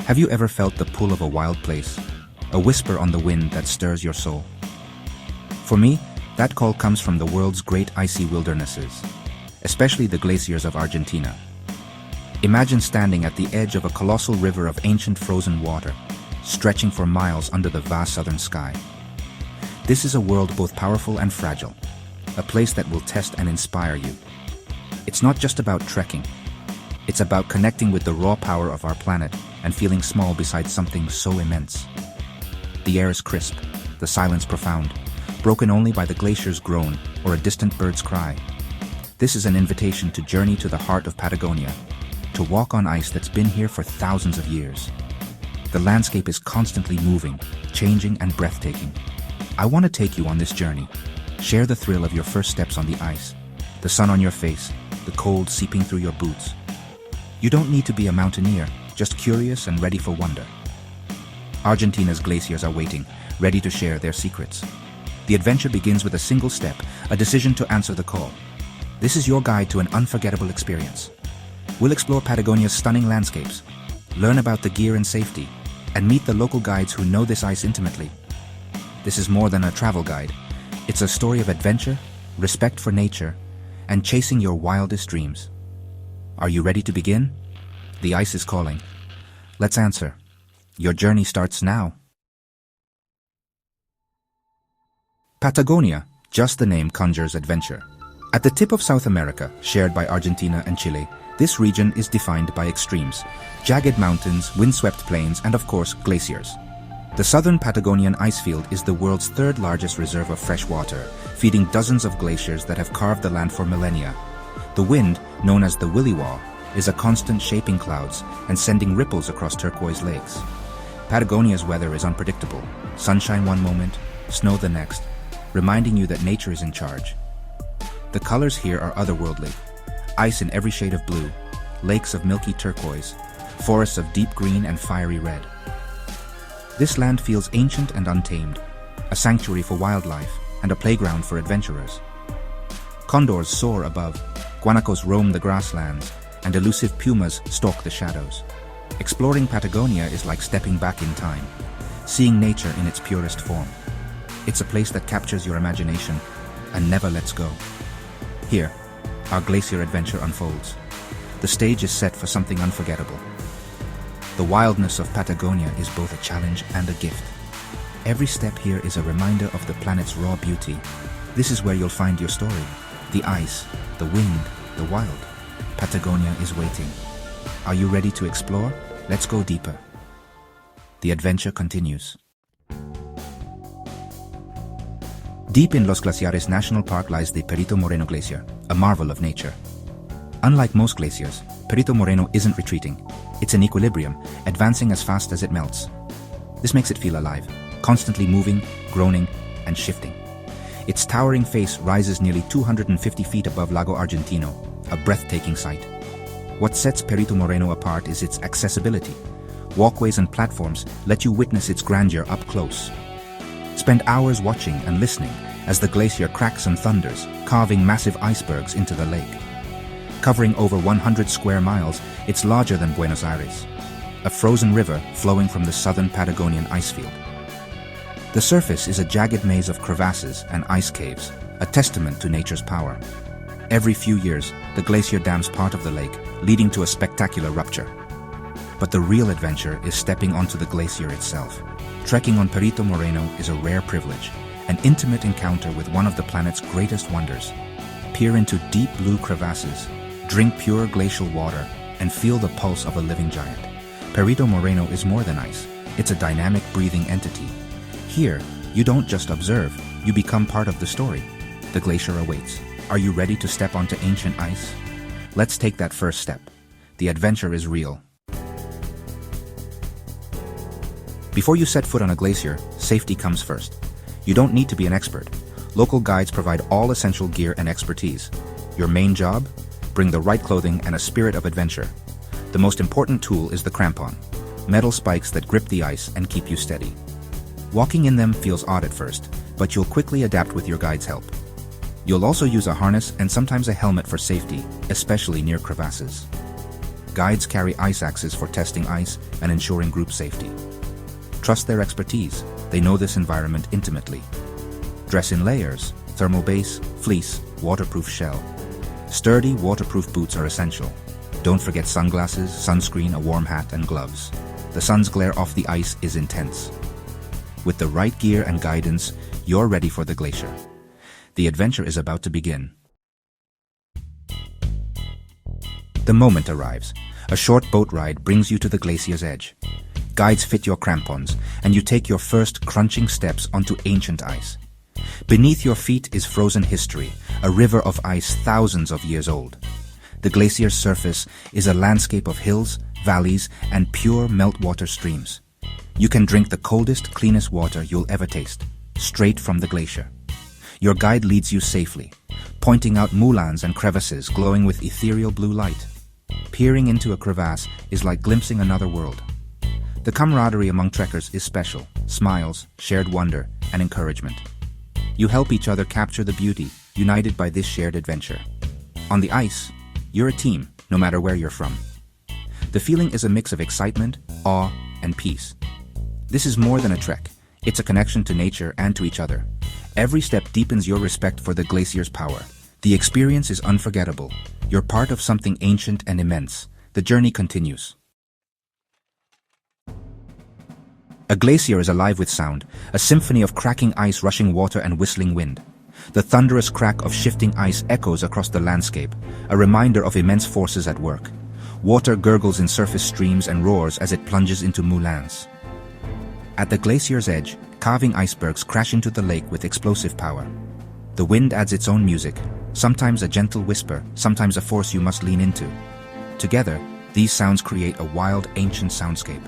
Have you ever felt the pull of a wild place? A whisper on the wind that stirs your soul? For me, that call comes from the world's great icy wildernesses, especially the glaciers of Argentina. Imagine standing at the edge of a colossal river of ancient frozen water, stretching for miles under the vast southern sky. This is a world both powerful and fragile, a place that will test and inspire you. It's not just about trekking. It's about connecting with the raw power of our planet and feeling small beside something so immense. The air is crisp, the silence profound, broken only by the glacier's groan or a distant bird's cry. This is an invitation to journey to the heart of Patagonia, to walk on ice that's been here for thousands of years. The landscape is constantly moving, changing, and breathtaking. I want to take you on this journey. Share the thrill of your first steps on the ice, the sun on your face, the cold seeping through your boots. You don't need to be a mountaineer, just curious and ready for wonder. Argentina's glaciers are waiting, ready to share their secrets. The adventure begins with a single step, a decision to answer the call. This is your guide to an unforgettable experience. We'll explore Patagonia's stunning landscapes, learn about the gear and safety, and meet the local guides who know this ice intimately. This is more than a travel guide. It's a story of adventure, respect for nature, and chasing your wildest dreams. Are you ready to begin? The ice is calling. Let's answer. Your journey starts now. Patagonia, just the name conjures adventure. At the tip of South America, shared by Argentina and Chile, this region is defined by extremes: jagged mountains, windswept plains, and of course, glaciers. The southern Patagonian icefield is the world's third largest reserve of fresh water, feeding dozens of glaciers that have carved the land for millennia. The wind, known as the Williwaw, is a constant shaping clouds and sending ripples across turquoise lakes. Patagonia's weather is unpredictable. Sunshine one moment, snow the next, reminding you that nature is in charge. The colors here are otherworldly. Ice in every shade of blue, lakes of milky turquoise, forests of deep green and fiery red. This land feels ancient and untamed, a sanctuary for wildlife and a playground for adventurers. Condors soar above, guanacos roam the grasslands, and elusive pumas stalk the shadows. Exploring Patagonia is like stepping back in time, seeing nature in its purest form. It's a place that captures your imagination and never lets go. Here, our glacier adventure unfolds. The stage is set for something unforgettable. The wildness of Patagonia is both a challenge and a gift. Every step here is a reminder of the planet's raw beauty. This is where you'll find your story. The ice, the wind, the wild. Patagonia is waiting. Are you ready to explore? Let's go deeper. The adventure continues. Deep in Los Glaciares National Park lies the Perito Moreno Glacier, a marvel of nature. Unlike most glaciers, Perito Moreno isn't retreating. It's in equilibrium, advancing as fast as it melts. This makes it feel alive, constantly moving, groaning, and shifting. Its towering face rises nearly 250 feet above Lago Argentino, a breathtaking sight. What sets Perito Moreno apart is its accessibility. Walkways and platforms let you witness its grandeur up close. Spend hours watching and listening as the glacier cracks and thunders, carving massive icebergs into the lake. Covering over 100 square miles, it's larger than Buenos Aires, a frozen river flowing from the southern Patagonian icefield. The surface is a jagged maze of crevasses and ice caves, a testament to nature's power. Every few years, the glacier dams part of the lake, leading to a spectacular rupture. But the real adventure is stepping onto the glacier itself. Trekking on Perito Moreno is a rare privilege, an intimate encounter with one of the planet's greatest wonders. Peer into deep blue crevasses, drink pure glacial water, and feel the pulse of a living giant. Perito Moreno is more than ice. It's a dynamic, breathing entity. Here, you don't just observe, you become part of the story. The glacier awaits. Are you ready to step onto ancient ice? Let's take that first step. The adventure is real. Before you set foot on a glacier, safety comes first. You don't need to be an expert. Local guides provide all essential gear and expertise. Your main job? Bring the right clothing and a spirit of adventure. The most important tool is the crampon, metal spikes that grip the ice and keep you steady. Walking in them feels odd at first, but you'll quickly adapt with your guide's help. You'll also use a harness and sometimes a helmet for safety, especially near crevasses. Guides carry ice axes for testing ice and ensuring group safety. Trust their expertise. They know this environment intimately. Dress in layers: thermal base, fleece, waterproof shell. Sturdy, waterproof boots are essential. Don't forget sunglasses, sunscreen, a warm hat, and gloves. The sun's glare off the ice is intense. With the right gear and guidance, you're ready for the glacier. The adventure is about to begin. The moment arrives. A short boat ride brings you to the glacier's edge. Guides fit your crampons, and you take your first crunching steps onto ancient ice. Beneath your feet is frozen history, a river of ice thousands of years old. The glacier's surface is a landscape of hills, valleys, and pure meltwater streams. You can drink the coldest, cleanest water you'll ever taste, straight from the glacier. Your guide leads you safely, pointing out moulins and crevices glowing with ethereal blue light. Peering into a crevasse is like glimpsing another world. The camaraderie among trekkers is special: smiles, shared wonder, and encouragement. You help each other capture the beauty, united by this shared adventure. On the ice, you're a team, no matter where you're from. The feeling is a mix of excitement, awe, and peace. This is more than a trek. It's a connection to nature and to each other. Every step deepens your respect for the glacier's power. The experience is unforgettable. You're part of something ancient and immense. The journey continues. A glacier is alive with sound, a symphony of cracking ice, rushing water, and whistling wind. The thunderous crack of shifting ice echoes across the landscape, a reminder of immense forces at work. Water gurgles in surface streams and roars as it plunges into moulins. At the glacier's edge, calving icebergs crash into the lake with explosive power. The wind adds its own music, sometimes a gentle whisper, sometimes a force you must lean into. Together, these sounds create a wild, ancient soundscape.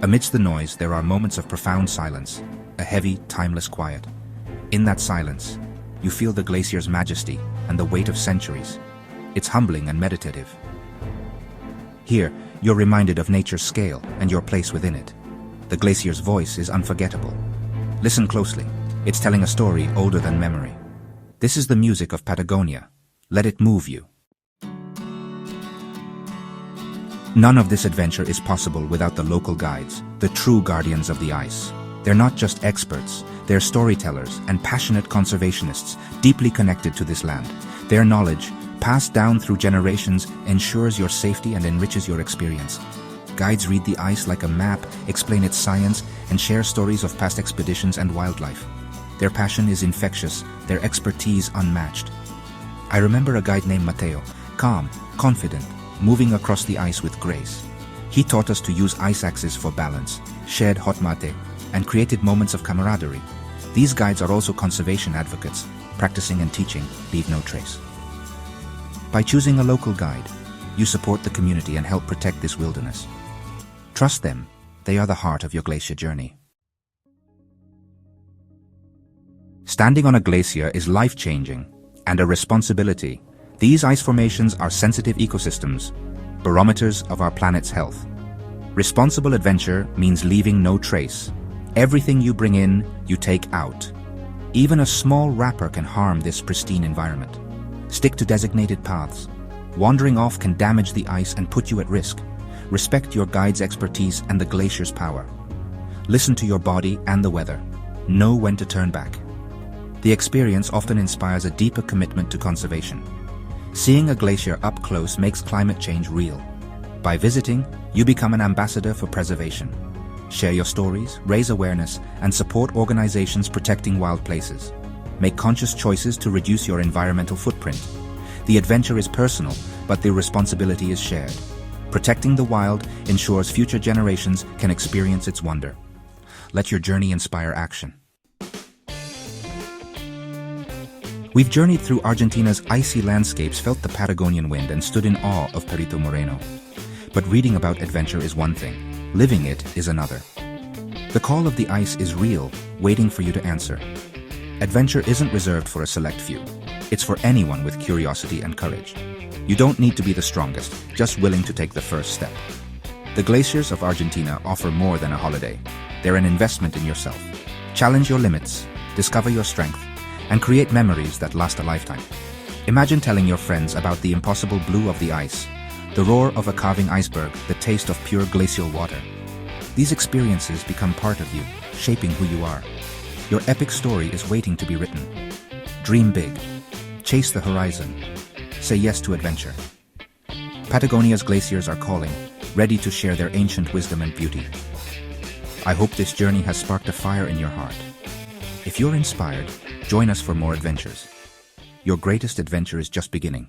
Amidst the noise, there are moments of profound silence, a heavy, timeless quiet. In that silence, you feel the glacier's majesty and the weight of centuries. It's humbling and meditative. Here, you're reminded of nature's scale and your place within it. The glacier's voice is unforgettable. Listen closely. It's telling a story older than memory. This is the music of Patagonia. Let it move you. None of this adventure is possible without the local guides, the true guardians of the ice. They're not just experts, they're storytellers and passionate conservationists deeply connected to this land. Their knowledge, passed down through generations, ensures your safety and enriches your experience. Guides read the ice like a map, explain its science, and share stories of past expeditions and wildlife. Their passion is infectious, their expertise unmatched. I remember a guide named Mateo, calm, confident, moving across the ice with grace. He taught us to use ice axes for balance, shared hot mate, and created moments of camaraderie. These guides are also conservation advocates, practicing and teaching leave no trace. By choosing a local guide, you support the community and help protect this wilderness. Trust them, they are the heart of your glacier journey. Standing on a glacier is life-changing and a responsibility. These ice formations are sensitive ecosystems, barometers of our planet's health. Responsible adventure means leaving no trace. Everything you bring in, you take out. Even a small wrapper can harm this pristine environment. Stick to designated paths. Wandering off can damage the ice and put you at risk. Respect your guide's expertise and the glacier's power. Listen to your body and the weather. Know when to turn back. The experience often inspires a deeper commitment to conservation. Seeing a glacier up close makes climate change real. By visiting, you become an ambassador for preservation. Share your stories, raise awareness, and support organizations protecting wild places. Make conscious choices to reduce your environmental footprint. The adventure is personal, but the responsibility is shared. Protecting the wild ensures future generations can experience its wonder. Let your journey inspire action. We've journeyed through Argentina's icy landscapes, felt the Patagonian wind, and stood in awe of Perito Moreno. But reading about adventure is one thing, living it is another. The call of the ice is real, waiting for you to answer. Adventure isn't reserved for a select few. It's for anyone with curiosity and courage. You don't need to be the strongest, just willing to take the first step. The glaciers of Argentina offer more than a holiday. They're an investment in yourself. Challenge your limits, discover your strength, and create memories that last a lifetime. Imagine telling your friends about the impossible blue of the ice, The roar of a calving iceberg, the taste of pure glacial water. These experiences become part of you, shaping who you are. Your epic story is waiting to be written. Dream big. Chase the horizon. Say yes to adventure. Patagonia's glaciers are calling, ready to share their ancient wisdom and beauty. I hope this journey has sparked a fire in your heart. If you're inspired, join us for more adventures. Your greatest adventure is just beginning.